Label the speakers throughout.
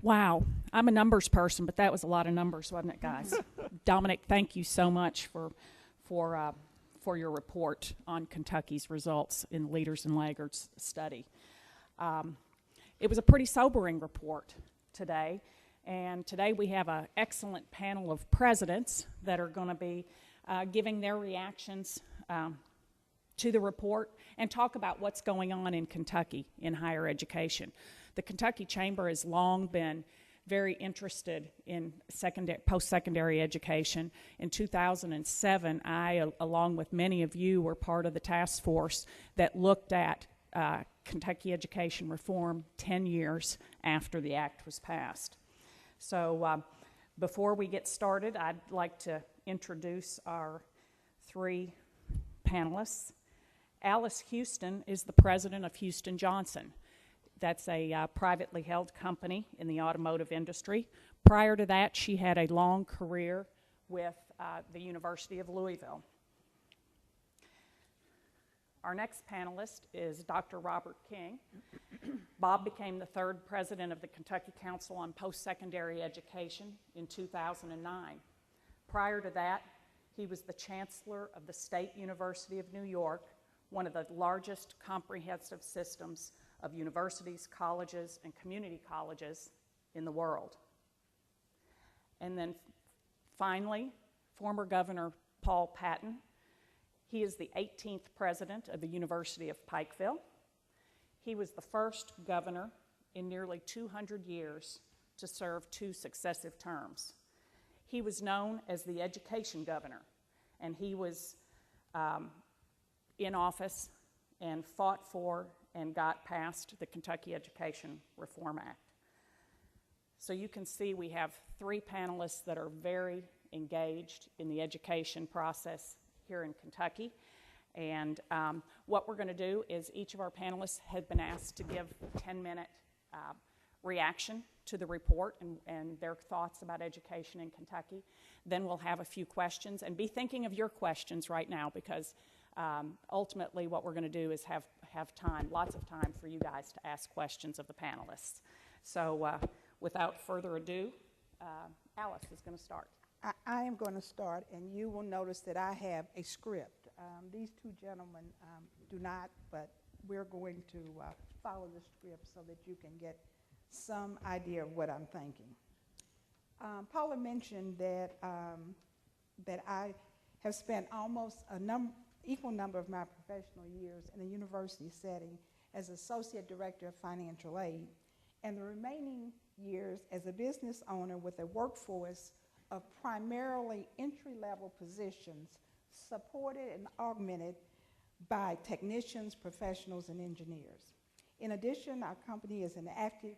Speaker 1: Wow, I'm a numbers person, but that was a lot of numbers, wasn't it, guys? Dominic, thank you so much for your report on Kentucky's results in Leaders and Laggards study. It was a pretty sobering report today, and today we have an excellent panel of presidents that are going to be giving their reactions to the report and talk about what's going on in Kentucky in higher education. The Kentucky Chamber has long been very interested in post-secondary education. In 2007, I, along with many of you, were part of the task force that looked at Kentucky education reform 10 years after the act was passed. So before we get started, I'd like to introduce our three panelists. Alice Houston is the president of Houston Johnson. That's a privately held company in the automotive industry. Prior to that, she had a long career with the University of Louisville. Our next panelist is Dr. Robert King. Bob became the third president of the Kentucky Council on Post-Secondary Education in 2009. Prior to that, he was the chancellor of the State University of New York, one of the largest comprehensive systems of universities, colleges, and community colleges in the world. And then finally, former Governor Paul Patton. He is the 18th president of the University of Pikeville. He was the first governor in nearly 200 years to serve 2 successive terms. He was known as the education governor, and he was in office and fought for and got passed the Kentucky Education Reform Act. So you can see we have 3 panelists that are very engaged in the education process here in Kentucky. And what we're going to do is each of our panelists have been asked to give a 10-minute reaction to the report and their thoughts about education in Kentucky. Then we'll have a few questions, and be thinking of your questions right now, because ultimately what we're going to do is have time, lots of time for you guys to ask questions of the panelists. So without further ado, Alice is going to start.
Speaker 2: I am going to start, and you will notice that I have a script. These 2 gentlemen do not, but we're going to follow the script so that you can get some idea of what I'm thinking. Paula mentioned that I have spent almost equal number of my professional years in a university setting as Associate Director of Financial Aid, and the remaining years as a business owner with a workforce of primarily entry-level positions supported and augmented by technicians, professionals, and engineers. In addition, our company is an active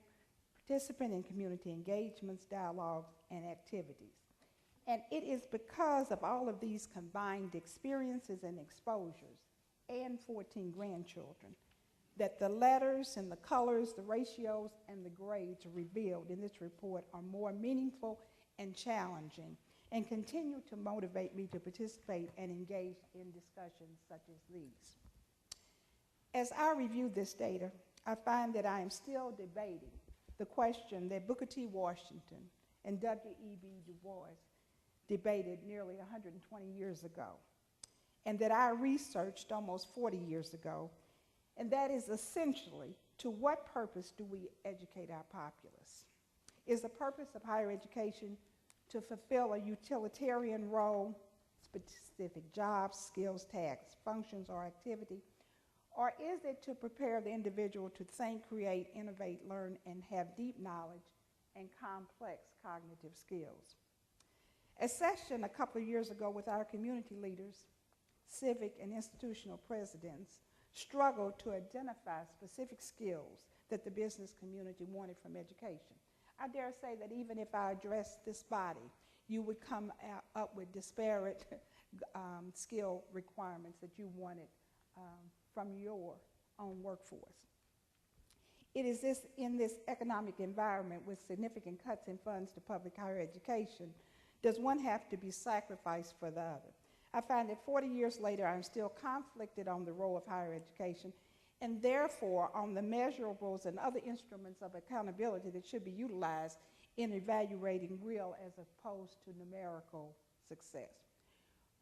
Speaker 2: participant in community engagements, dialogues, and activities. And it is because of all of these combined experiences and exposures, and 14 grandchildren, that the letters and the colors, the ratios, and the grades revealed in this report are more meaningful and challenging, and continue to motivate me to participate and engage in discussions such as these. As I review this data, I find that I am still debating the question that Booker T. Washington and W.E.B. Du Bois debated nearly 120 years ago, and that I researched almost 40 years ago, and that is essentially, to what purpose do we educate our populace? Is the purpose of higher education to fulfill a utilitarian role, specific jobs, skills, tasks, functions, or activity? Or is it to prepare the individual to think, create, innovate, learn, and have deep knowledge and complex cognitive skills? A session a couple of years ago with our community leaders, civic and institutional presidents, struggled to identify specific skills that the business community wanted from education. I dare say that even if I addressed this body, you would come up with disparate skill requirements that you wanted from your own workforce. It is in this economic environment with significant cuts in funds to public higher education, does one have to be sacrificed for the other? I find that 40 years later, I'm still conflicted on the role of higher education, and therefore on the measurables and other instruments of accountability that should be utilized in evaluating real as opposed to numerical success.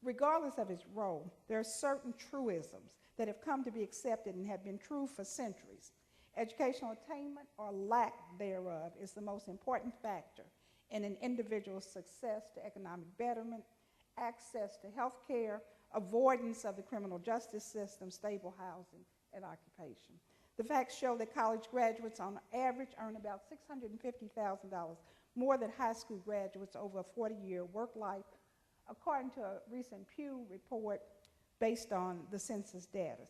Speaker 2: Regardless of its role, there are certain truisms that have come to be accepted and have been true for centuries. Educational attainment or lack thereof is the most important factor in an individual's success to economic betterment, access to health care, avoidance of the criminal justice system, stable housing, and occupation. The facts show that college graduates on average earn about $650,000 more than high school graduates over a 40-year work life, according to a recent Pew report based on the census data.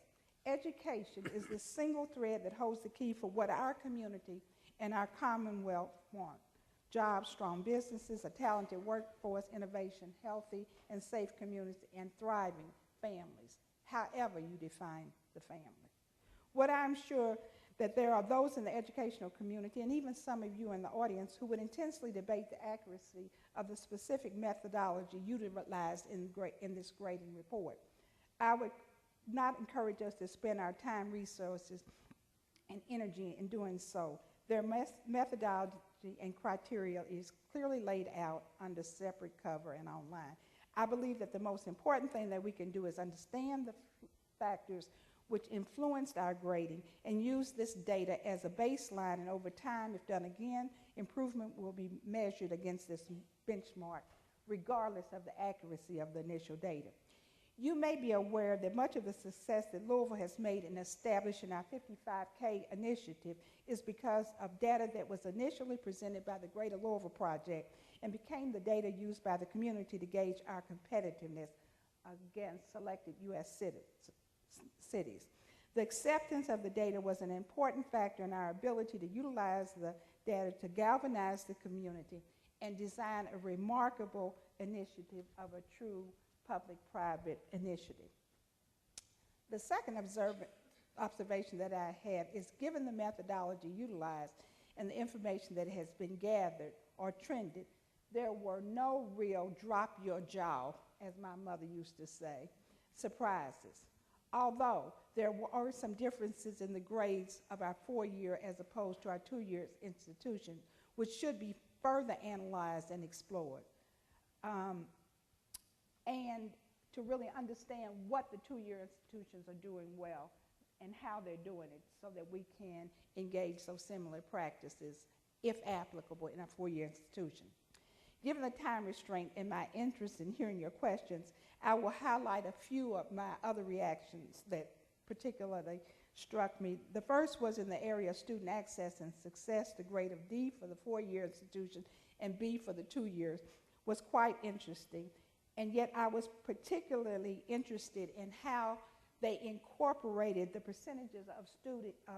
Speaker 2: Education is the single thread that holds the key for what our community and our Commonwealth want. Jobs, strong businesses, a talented workforce, innovation, healthy and safe communities, and thriving families, however you define the family. What I'm sure that there are those in the educational community, and even some of you in the audience, who would intensely debate the accuracy of the specific methodology utilized in this grading report. I would not encourage us to spend our time, resources, and energy in doing so. Their methodology and criteria is clearly laid out under separate cover and online. I believe that the most important thing that we can do is understand the factors which influenced our grading and use this data as a baseline, and over time, if done again, improvement will be measured against this benchmark, regardless of the accuracy of the initial data. You may be aware that much of the success that Louisville has made in establishing our 55K initiative is because of data that was initially presented by the Greater Louisville Project and became the data used by the community to gauge our competitiveness against selected U.S. cities. The acceptance of the data was an important factor in our ability to utilize the data to galvanize the community and design a remarkable initiative of a true public-private initiative. The second observation that I have is, given the methodology utilized and the information that has been gathered or trended, there were no real drop your jaw, as my mother used to say, surprises. Although there are some differences in the grades of our 4-year as opposed to our 2-year institution, which should be further analyzed and explored. And to really understand what the 2-year institutions are doing well and how they're doing it, so that we can engage so similar practices, if applicable, in a 4-year institution. Given the time restraint and my interest in hearing your questions, I will highlight a few of my other reactions that particularly struck me. The first was in the area of student access and success. The grade of D for the 4-year institution and B for the 2 years was quite interesting. And yet I was particularly interested in how they incorporated the percentages of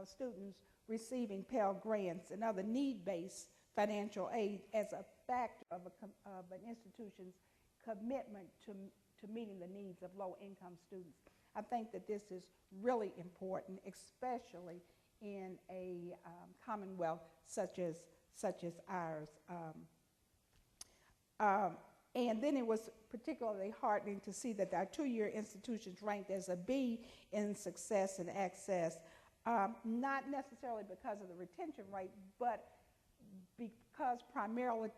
Speaker 2: students receiving Pell Grants and other need-based financial aid as a factor of an institution's commitment to meeting the needs of low-income students. I think that this is really important, especially in a commonwealth such as ours. And then it was particularly heartening to see that our 2-year institutions ranked as a B in success and access, not necessarily because of the retention rate, but because primarily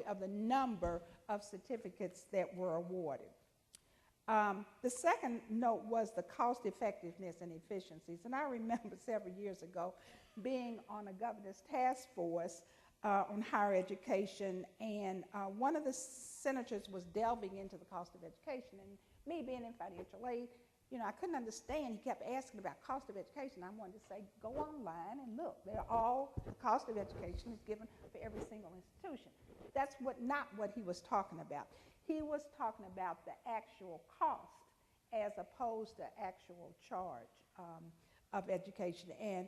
Speaker 2: of the number of certificates that were awarded. The second note was the cost effectiveness and efficiencies. And I remember several years ago being on a governor's task force on higher education, and one of the senators was delving into the cost of education, and me being in financial aid, you know, I couldn't understand. He kept asking about cost of education. I wanted to say, go online and look. The cost of education is given for every single institution. That's not what he was talking about. He was talking about the actual cost as opposed to actual charge of education. And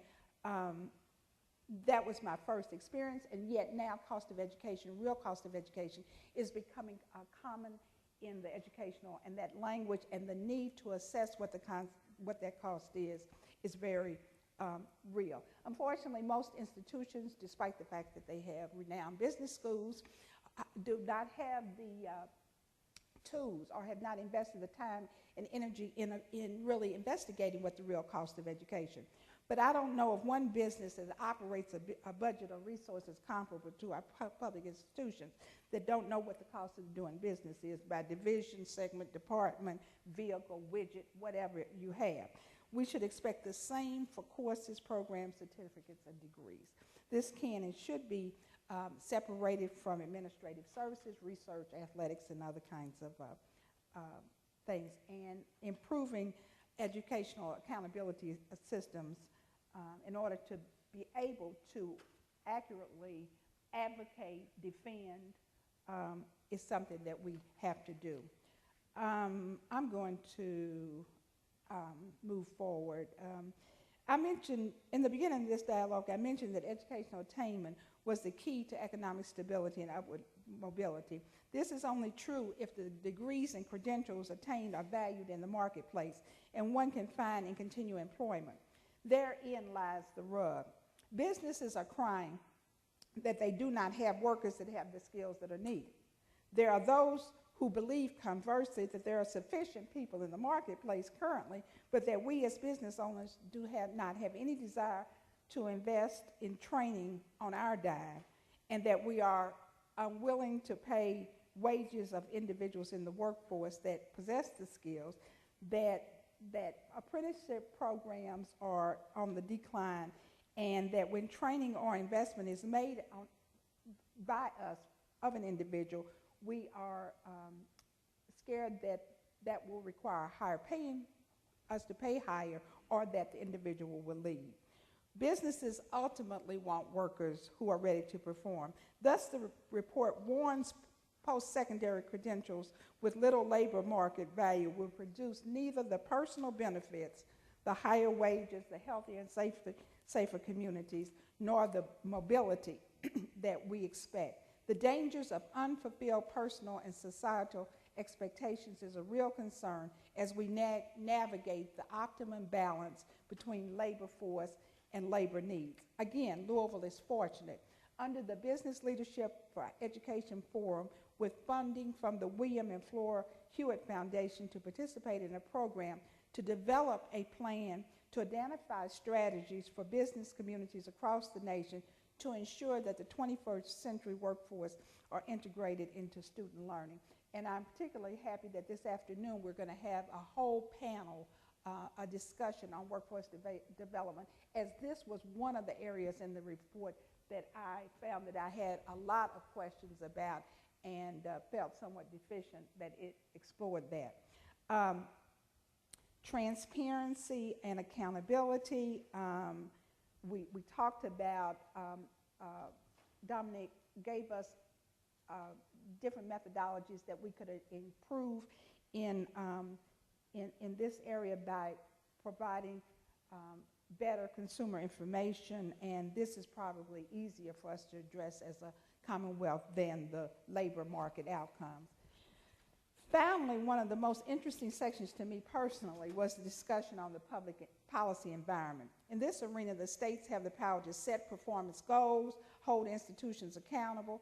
Speaker 2: that was my first experience, and yet now cost of education, real cost of education, is becoming common in the educational, and that language and the need to assess what that cost is very real. Unfortunately, most institutions, despite the fact that they have renowned business schools, do not have the tools or have not invested the time and energy in really investigating what the real cost of education. But I don't know of one business that operates a budget or resources comparable to our public institutions that don't know what the cost of doing business is by division, segment, department, vehicle, widget, whatever you have. We should expect the same for courses, programs, certificates, and degrees. This can and should be separated from administrative services, research, athletics, and other kinds of things, and improving educational accountability systems in order to be able to accurately advocate, defend, is something that we have to do. I'm going to move forward. I mentioned, in the beginning of this dialogue, I mentioned that educational attainment was the key to economic stability and upward mobility. This is only true if the degrees and credentials attained are valued in the marketplace and one can find and continue employment. Therein lies the rub. Businesses are crying that they do not have workers that have the skills that are needed. There are those who believe, conversely, that there are sufficient people in the marketplace currently, but that we as business owners not have any desire to invest in training on our dime, and that we are unwilling to pay wages of individuals in the workforce that possess the skills, that apprenticeship programs are on the decline, and that when training or investment is made by us of an individual, we are scared that that will require us to pay higher, or that the individual will leave. Businesses ultimately want workers who are ready to perform. Thus, the report warns post-secondary credentials with little labor market value will produce neither the personal benefits, the higher wages, the healthier and safer communities, nor the mobility that we expect. The dangers of unfulfilled personal and societal expectations is a real concern as we navigate the optimum balance between labor force and labor needs. Again, Louisville is fortunate. Under the Business Leadership for Education Forum, with funding from the William and Flora Hewitt Foundation to participate in a program to develop a plan to identify strategies for business communities across the nation to ensure that the 21st century workforce are integrated into student learning. And I'm particularly happy that this afternoon we're going to have a whole panel, a discussion on workforce development, as this was one of the areas in the report that I found that I had a lot of questions about and felt somewhat deficient that it explored that. Transparency and accountability. We talked about, Dominic gave us different methodologies that we could improve in this area by providing better consumer information, and this is probably easier for us to address as a Commonwealth than the labor market outcomes. Finally, one of the most interesting sections to me personally was the discussion on the public policy environment. In this arena, the states have the power to set performance goals, hold institutions accountable,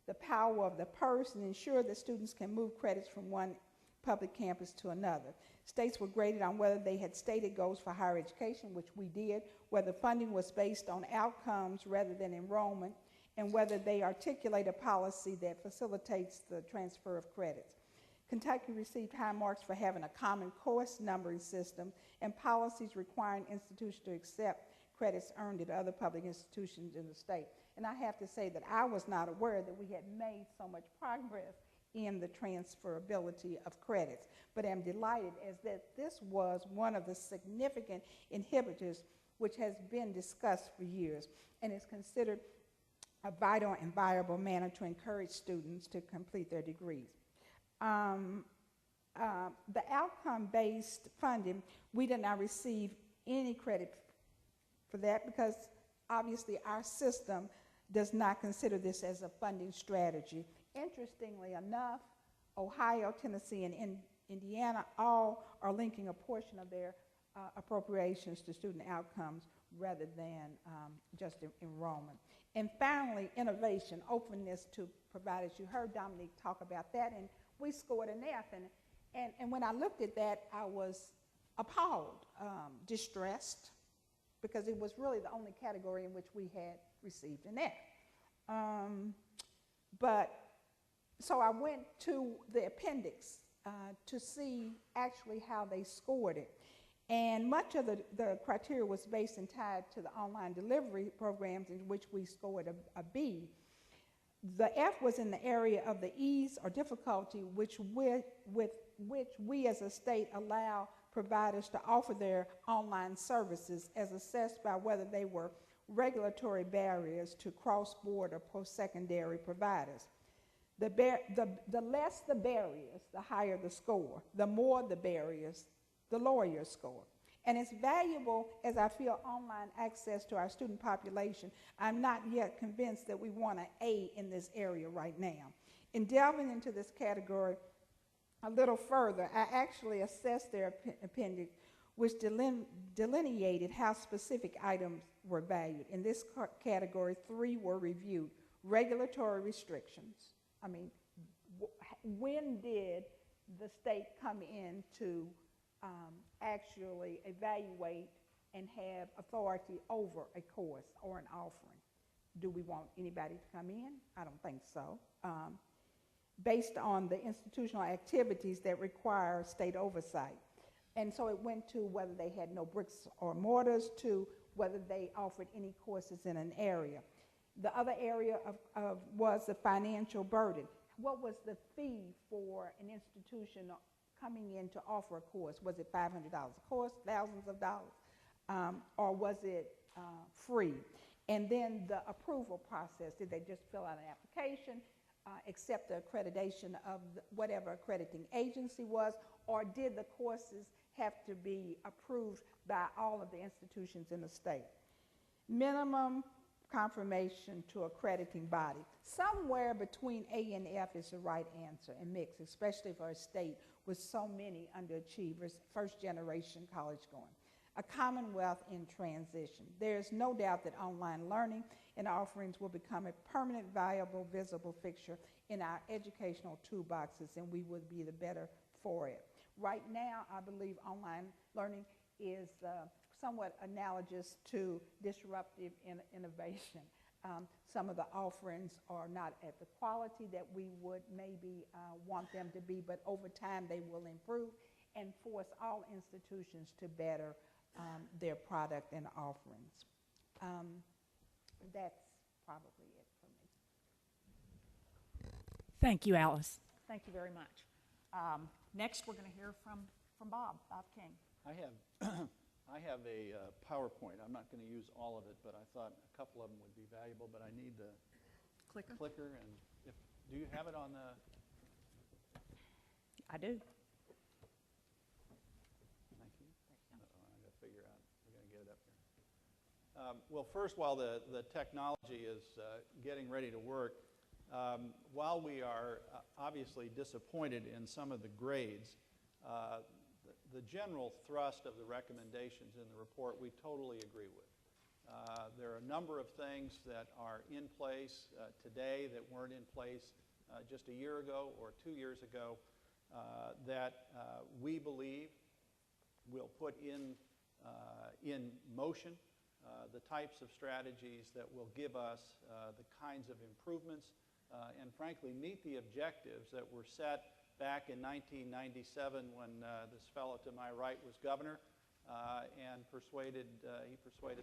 Speaker 2: the power of the purse, and ensure that students can move credits from one public campus to another. States were graded on whether they had stated goals for higher education, which we did, whether funding was based on outcomes rather than enrollment, and whether they articulate a policy that facilitates the transfer of credits. Kentucky received high marks for having a common course numbering system and policies requiring institutions to accept credits earned at other public institutions in the state. And I have to say that I was not aware that we had made so much progress in the transferability of credits, but I'm delighted as that this was one of the significant inhibitors which has been discussed for years and is considered a vital and viable manner to encourage students to complete their degrees. The outcome-based funding, we did not receive any credit for that because obviously our system does not consider this as a funding strategy. Interestingly enough, Ohio, Tennessee, and Indiana all are linking a portion of their appropriations to student outcomes rather than just enrollment. And finally, innovation, openness to provide, as you heard Dominique talk about that, and we scored an F. And when I looked at that, I was appalled, distressed, because it was really the only category in which we had received an F. So I went to the appendix to see actually how they scored it. And much of the criteria was based and tied to the online delivery programs in which we scored a B. The F was in the area of the ease or difficulty with which we as a state allow providers to offer their online services, as assessed by whether they were regulatory barriers to cross-border post-secondary providers. The less the barriers, the higher the score. The more the barriers, the lower your score. And as valuable as I feel online access to our student population, I'm not yet convinced that we want an A in this area right now. In delving into this category a little further, I actually assessed their appendix, which delineated how specific items were valued. In this category, 3 were reviewed. Regulatory restrictions. I mean, when did the state come in to actually evaluate and have authority over a course or an offering? Do we want anybody to come in? I don't think so. Based on the institutional activities that require state oversight. And so it went to whether they had no bricks or mortars, to whether they offered any courses in an area. The other area was the financial burden. What was the fee for an institution coming in to offer a course? Was it $500 a course, thousands of dollars, or was it free? And then the approval process. Did they just fill out an application, accept the accreditation of whatever accrediting agency was, or did the courses have to be approved by all of the institutions in the state? Minimum confirmation to accrediting body. Somewhere between A and F is the right answer, and mix, especially for a state with so many underachievers, first generation college going. A commonwealth in transition. There is no doubt that online learning and offerings will become a permanent, viable, visible fixture in our educational toolboxes, and we would be the better for it. Right now, I believe online learning is somewhat analogous to disruptive innovation. Some of the offerings are not at the quality that we would maybe want them to be, but over time they will improve and force all institutions to better their product and offerings. That's probably it for me.
Speaker 1: Thank you, Alice. Thank you very much. Next, we're going to hear from Bob King.
Speaker 3: I have a PowerPoint. I'm not going to use all of it, but I thought a couple of them would be valuable, but I need the clicker. And do you have it on the?
Speaker 1: I do.
Speaker 3: Thank you. I got to figure out. We're going to get it up here. Well, first, while the technology is getting ready to work, while we are obviously disappointed in some of the grades, the general thrust of the recommendations in the report we totally agree with. There are a number of things that are in place today that weren't in place just a year ago or 2 years ago that we believe will put in motion the types of strategies that will give us the kinds of improvements and frankly meet the objectives that were set back in 1997 when this fellow to my right was governor and he persuaded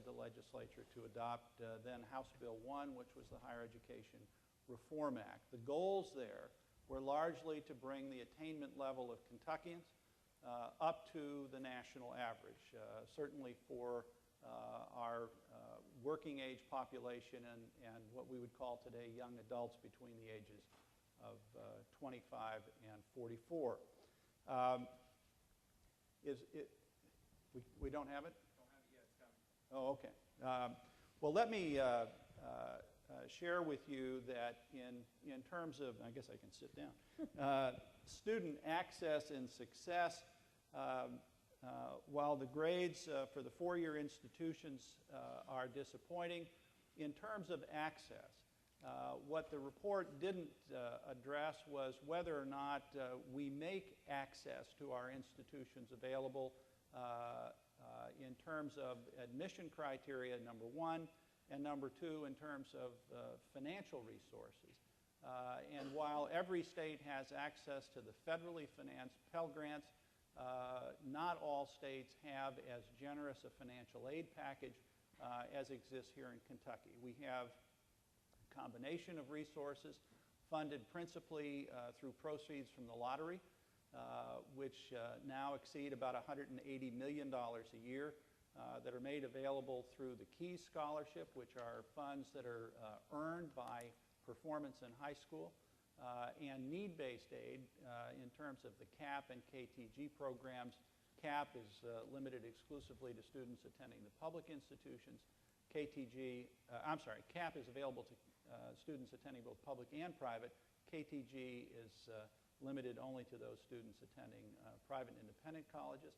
Speaker 3: the legislature to adopt then House Bill 1, which was the Higher Education Reform Act. The goals there were largely to bring the attainment level of Kentuckians up to the national average, certainly for our working age population and what we would call today young adults between the ages of 25 and 44. We don't have it? Don't have it yet, it's coming. Oh, okay. Well, let me share with you that in terms of, I guess I can sit down, student access and success, while the grades for the four-year institutions are disappointing, in terms of access, What the report didn't address was whether or not we make access to our institutions available in terms of admission criteria, number one, and number two, in terms of financial resources. And while every state has access to the federally financed Pell Grants, not all states have as generous a financial aid package as exists here in Kentucky. We have a combination of resources funded principally through proceeds from the lottery, which now exceed about $180 million a year, that are made available through the Keys Scholarship, which are funds that are earned by performance in high school, and need-based aid in terms of the CAP and KTG programs. CAP is limited exclusively to students attending the public institutions. CAP is available to students attending both public and private. KTG is limited only to those students attending private and independent colleges.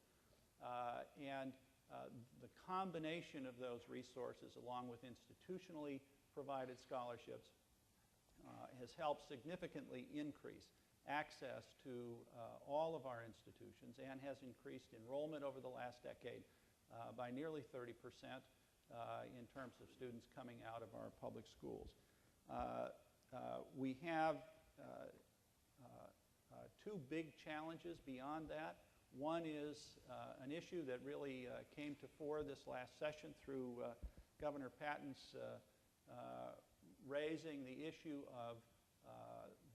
Speaker 3: The combination of those resources, along with institutionally provided scholarships, has helped significantly increase access to all of our institutions and has increased enrollment over the last decade by nearly 30% in terms of students coming out of our public schools. We have two big challenges beyond that. One is an issue that really came to fore this last session through Governor Patton's raising the issue of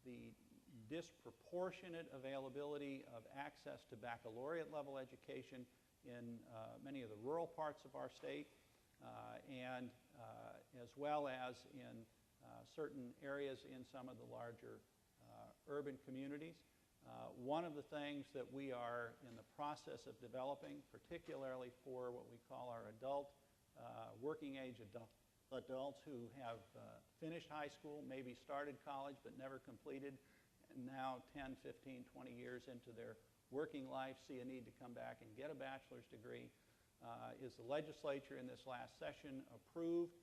Speaker 3: the disproportionate availability of access to baccalaureate level education in many of the rural parts of our state, and as well as in certain areas in some of the larger urban communities. One of the things that we are in the process of developing, particularly for what we call our adult, working age adults who have finished high school, maybe started college but never completed, and now 10, 15, 20 years into their working life see a need to come back and get a bachelor's degree, is the legislature in this last session approved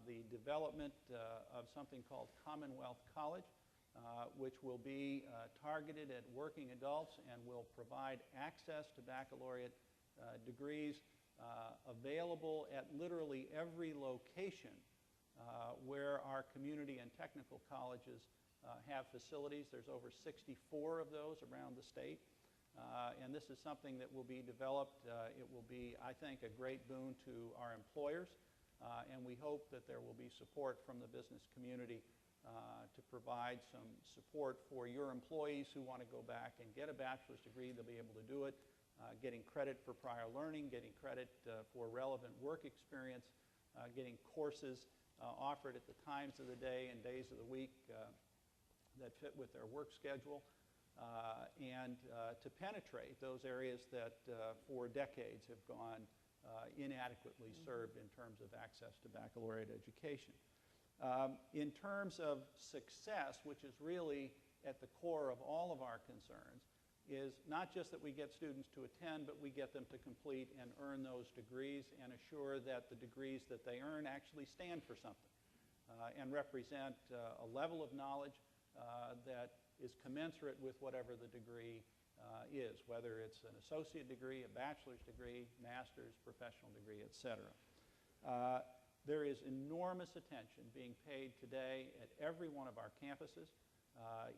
Speaker 3: the development of something called Commonwealth College, which will be targeted at working adults and will provide access to baccalaureate degrees available at literally every location where our community and technical colleges have facilities. There's over 64 of those around the state. And this is something that will be developed. It will be, I think, a great boon to our employers. And we hope that there will be support from the business community to provide some support for your employees who want to go back and get a bachelor's degree. They'll be able to do it, getting credit for prior learning, getting credit for relevant work experience, getting courses offered at the times of the day and days of the week that fit with their work schedule, and to penetrate those areas that for decades have gone inadequately served in terms of access to baccalaureate education. In terms of success, which is really at the core of all of our concerns, is not just that we get students to attend, but we get them to complete and earn those degrees and assure that the degrees that they earn actually stand for something and represent a level of knowledge that is commensurate with whatever the degree is, whether it's an associate degree, a bachelor's degree, master's, professional degree, etc. There is enormous attention being paid today at every one of our campuses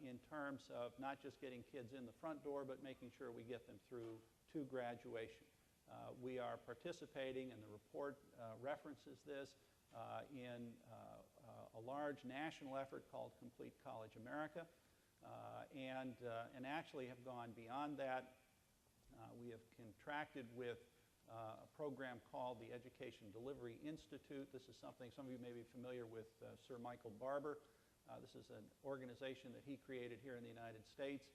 Speaker 3: in terms of not just getting kids in the front door, but making sure we get them through to graduation. We are participating, and the report references this, in a large national effort called Complete College America, and actually have gone beyond that. We have contracted with a program called the Education Delivery Institute. This is something some of you may be familiar with Sir Michael Barber. This is an organization that he created here in the United States.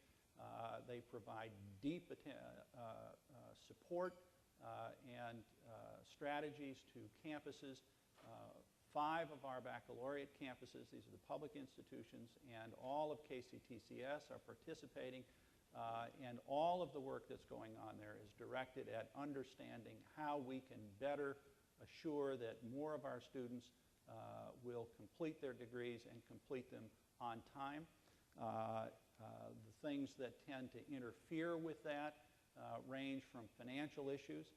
Speaker 3: They provide deep support and strategies to campuses. 5 of our baccalaureate campuses, these are the public institutions, and all of KCTCS are participating. And all of the work that's going on there is directed at understanding how we can better assure that more of our students will complete their degrees and complete them on time. The things that tend to interfere with that range from financial issues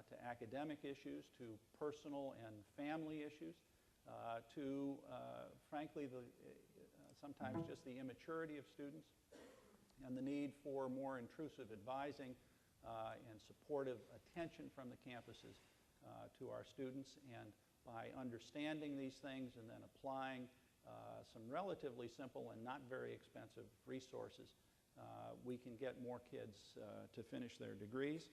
Speaker 3: to academic issues to personal and family issues to, frankly, sometimes just the immaturity of students and the need for more intrusive advising and supportive attention from the campuses to our students. And by understanding these things and then applying some relatively simple and not very expensive resources, we can get more kids to finish their degrees.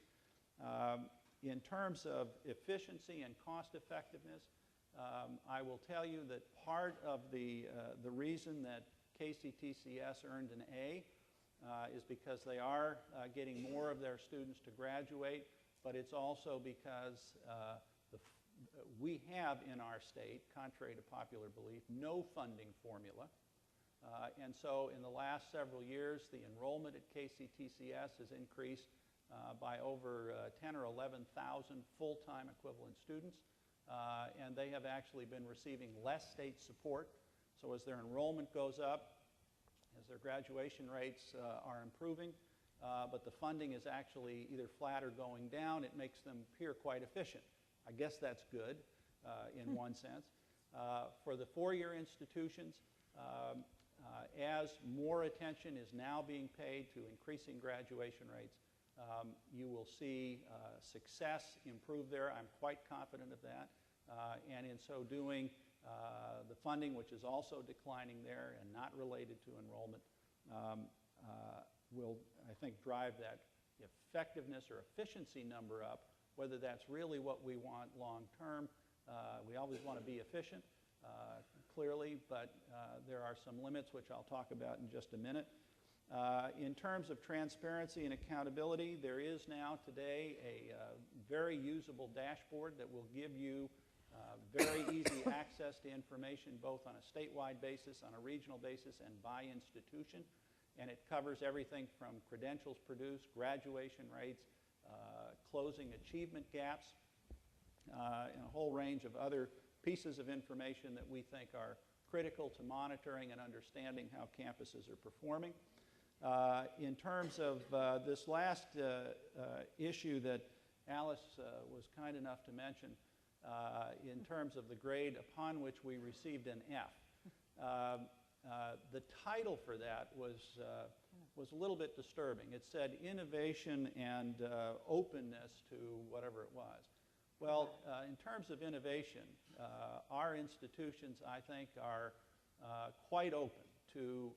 Speaker 3: In terms of efficiency and cost effectiveness, I will tell you that part of the reason that KCTCS earned an A is because they are getting more of their students to graduate, but it's also because we have in our state, contrary to popular belief, no funding formula. And so in the last several years, the enrollment at KCTCS has increased by over 10 or 11,000 full-time equivalent students. And they have actually been receiving less state support. So as their enrollment goes up, as their graduation rates are improving, but the funding is actually either flat or going down, it makes them appear quite efficient. I guess that's good in one sense. For the four-year institutions, as more attention is now being paid to increasing graduation rates, you will see success improve there. I'm quite confident of that. And in so doing, the funding, which is also declining there and not related to enrollment, will, I think, drive that effectiveness or efficiency number up. Whether that's really what we want long term, we always want to be efficient, clearly, but there are some limits which I'll talk about in just a minute. In terms of transparency and accountability, there is now today a very usable dashboard that will give you very easy access to information both on a statewide basis, on a regional basis, and by institution. And it covers everything from credentials produced, graduation rates, closing achievement gaps, and a whole range of other pieces of information that we think are critical to monitoring and understanding how campuses are performing. In terms of this last issue that Alice was kind enough to mention, in terms of the grade upon which we received an F, the title for that was a little bit disturbing. It said innovation and openness to whatever it was. Well, in terms of innovation, our institutions, I think, are quite open to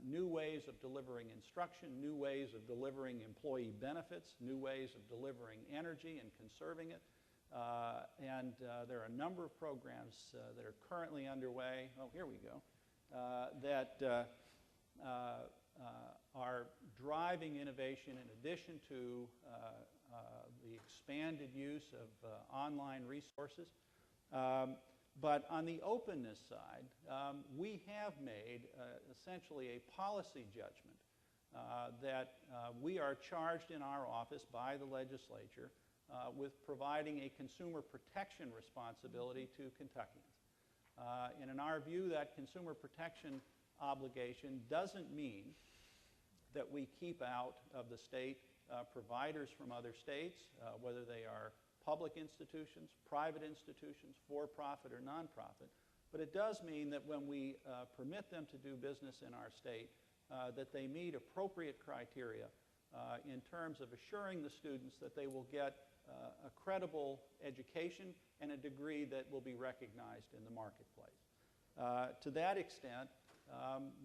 Speaker 3: new ways of delivering instruction, new ways of delivering employee benefits, new ways of delivering energy and conserving it. And there are a number of programs that are currently underway. Oh, here we go. That are driving innovation in addition to the expanded use of online resources. But on the openness side, we have made essentially a policy judgment that we are charged in our office by the legislature with providing a consumer protection responsibility to Kentuckians. And in our view, that consumer protection obligation doesn't mean that we keep out of the state providers from other states, whether they are public institutions, private institutions, for-profit or non-profit. But it does mean that when we permit them to do business in our state, that they meet appropriate criteria in terms of assuring the students that they will get a credible education and a degree that will be recognized in the marketplace. To that extent,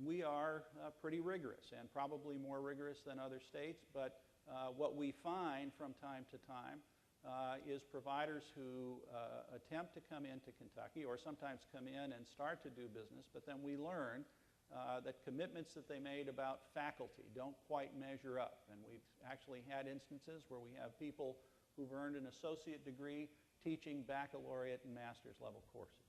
Speaker 3: we are pretty rigorous and probably more rigorous than other states, but what we find from time to time is providers who attempt to come into Kentucky or sometimes come in and start to do business, but then we learn that commitments that they made about faculty don't quite measure up. And we've actually had instances where we have people who've earned an associate degree teaching baccalaureate and master's level courses.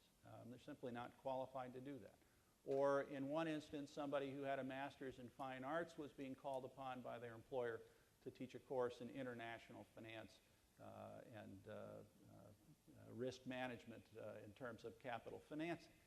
Speaker 3: They're simply not qualified to do that. Or in one instance, somebody who had a master's in fine arts was being called upon by their employer to teach a course in international finance and risk management in terms of capital financing.